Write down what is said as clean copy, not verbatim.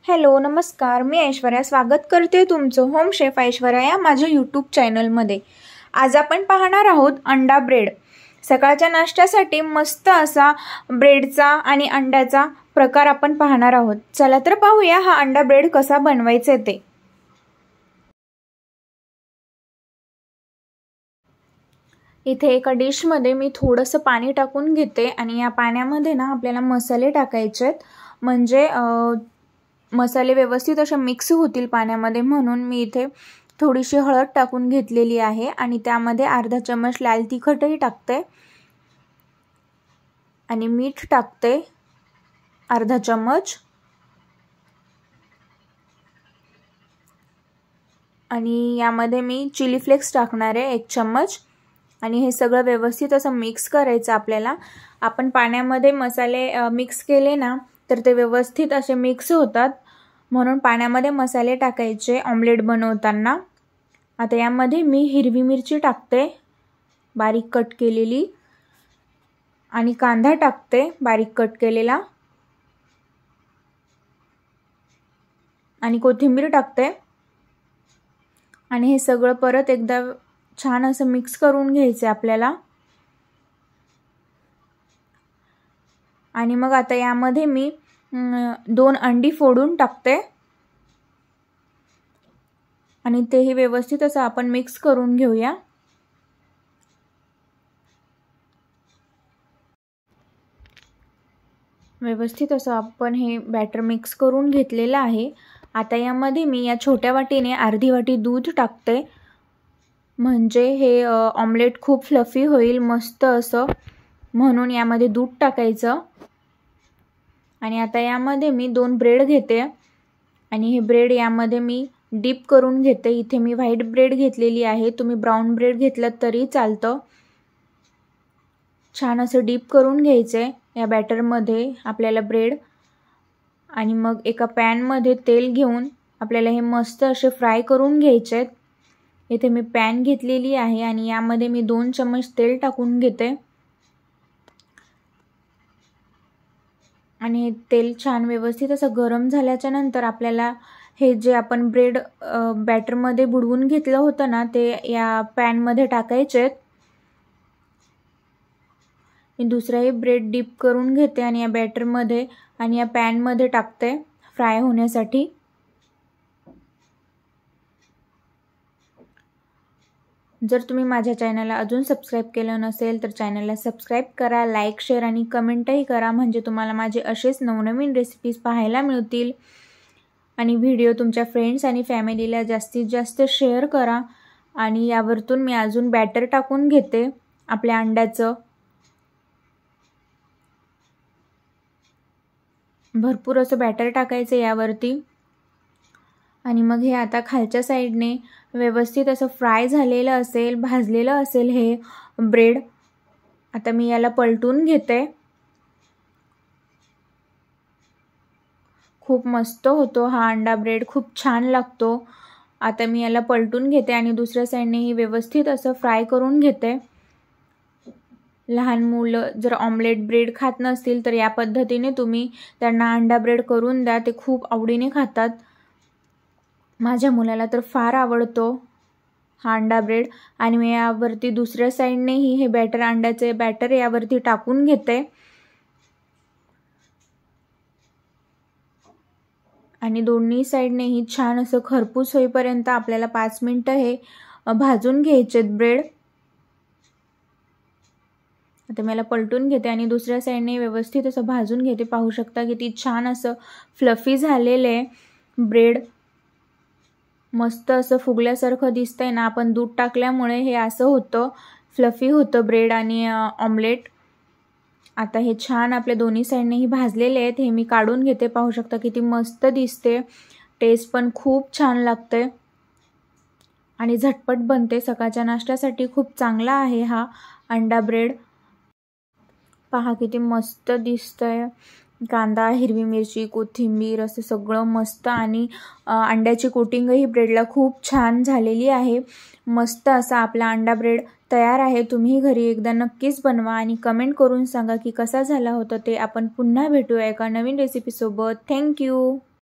Hello नमस्कार, मी ऐश्वर्या स्वागत करते तुमचं होम शेफ ऐश्वर्या या माझ्या यूट्यूब चॅनलमध्ये। आज आपण पाहणार आहोत अंडा ब्रेड। सकाळच्या नाश्त्यासाठी मस्त असा ब्रेडचा आणि अंड्याचा प्रकार आपण पाहणार आहोत। चला तर पाहूया हा अंडा ब्रेड कसा बनवायचा ते। इथे एका डिश मध्ये मी थोडंसं पाणी टाकून घेते आणि या पाण्यामध्ये ना आपल्याला मसाले टाकायचे आहेत, म्हणजे मसाले व्यवस्थित असे मिक्स होतील पाण्यामध्ये, म्हणून मी इथे थोडीशी हळद टाकून घेतलेली आहे आणि त्यामध्ये अर्धा चमच लाल तिखटही टाकते आणि मीठ टाकते अर्धा चमच आणि यामध्ये मी चिली फ्लेक्स टाकणार आहे 1 चमच आणि हे सगळं व्यवस्थित असं मिक्स करायचं आपल्याला। आपण पाण्यामध्ये मसाले मिक्स केले ना तर ते व्यवस्थित असे मिक्स होतात, म्हणून पाण्यामध्ये मसाले टाकायचे ऑमलेट बनवताना। आता यामध्ये मी हिरवी मिरची टाकते बारीक कट केलेली आणि कांदा टाकते बारीक कट केलेला आणि कोथिंबीर टाकते आणि हे सगळं परत एकदा छान असं मिक्स करून घ्यायचे आपल्याला। आणि मग आता यामध्ये मी 2 अंडी फोडून टाकते आणि तेही व्यवस्थित असं आपण मिक्स करून घेऊया। व्यवस्थित असं आपण हे बॅटर मिक्स करून घेतलेलं आहे। आता यामध्ये मी या छोट्या वाटीने अर्धी वाटी दूध टाकते, म्हणजे हे ऑमलेट खूप फ्लफी होईल मस्त असं, म्हणून यामध्ये दूध टाकायचं। आणि आता यामध्ये मी 2 ब्रेड घेते आणि हे ब्रेड यामध्ये मी डीप करून घेते। इथे मी व्हाईट ब्रेड घेतलेली आहे, तुम्ही ब्राउन ब्रेड घेतलात तरी चालतं। छान असं डीप करून घ्यायचे या बॅटरमध्ये आपल्याला ब्रेड, आणि मग एका पॅन मध्ये तेल घेऊन आपल्याला हे मस्त असे फ्राय करून घ्यायचे। इथे मी पॅन घेतलेली आहे आणि यामध्ये मी 2 चमच तेल टाकून घेते आणि तेल छान व्यवस्थित असं गरम झाल्याच्या नंतर आपल्याला हे जे आपण ब्रेड बॅटर मध्ये बुडवून घेतलं होतं ना ते या पॅन मध्ये टाकायचे। मी दुसराही ब्रेड डीप करून घेते आणि या बॅटर मध्ये आणि या पॅन मध्ये टाकते फ्राय होण्यासाठी। जर तुम्ही माझ्या चॅनलला अजून सबस्क्राइब केलं नसेल तर चॅनलला सबस्क्राइब करा, लाईक शेअर आणि कमेंटही करा, म्हणजे तुम्हाला माझे असेच नवनवीन रेसिपीज पाहायला मिळतील। आणि व्हिडिओ तुमच्या फ्रेंड्स आणि फॅमिलीला जास्तीत जास्त शेअर करा। आणि यावरतून मी अजून बॅटर टाकून घेते आपल्या अंड्याचं, भरपूर असं बॅटर टाकायचं यावरती। आणि मग हे आता खालच्या साईडने व्यवस्थित असं फ्राय झालेलं असेल, भाजलेलं असेल हे ब्रेड। आता मी याला पलटून घेते, खूप मस्त होतो हा अंडा ब्रेड, खूप छान लागतो। आता मी याला पलटून घेते आणि दुसऱ्या साईडनेही व्यवस्थित असं फ्राय करून घेते। लहान मुलं जर ऑमलेट ब्रेड खात नसतील तर या पद्धतीने तुम्ही त्यांना अंडा ब्रेड करून द्या, ते खूप आवडीने खातात। माझ्या मुलाला तर फार आवडतो हा अंडा ब्रेड। आणि मी यावरती दुसऱ्या साईडनेही हे बॅटर, अंड्याचे बॅटर यावरती टाकून घेते आणि दोन्ही साईडनेही छान असं खरपूस होईपर्यंत आपल्याला 5 मिनिटं हे भाजून घ्यायचे ब्रेड। आता मला पलटून घेते आणि दुसऱ्या साईडने व्यवस्थित असं भाजून घेते। पाहू शकता किती छान असं फ्लफी झालेले ब्रेड, मस्त असं फुगल्यासारखं दिसतंय ना। आपण दूध टाकल्यामुळे हे असं होतं, फ्लफी होतं ब्रेड आणि ऑमलेट। आता हे छान आपल्या दोन्ही साईडनेही भाजलेले आहेत, हे मी काढून घेते। पाहू शकता किती मस्त दिसते, टेस्ट पण खूप छान लागते आणि झटपट बनते। सकाळच्या नाश्त्यासाठी खूप चांगला आहे हा अंडा ब्रेड। पहा किती मस्त दिसतंय, कांदा, हिरवी मिरची, कोथिंबीर असं सगळं मस्त, आणि अंड्याची कोटिंगही ब्रेडला खूप छान झालेली आहे। मस्त असा आपला अंडा ब्रेड तयार आहे। तुम्ही घरी एकदा नक्कीच बनवा आणि कमेंट करून सांगा की कसा झाला होता ते। आपण पुन्हा भेटूया एका नवीन रेसिपी सोबत। Thank you.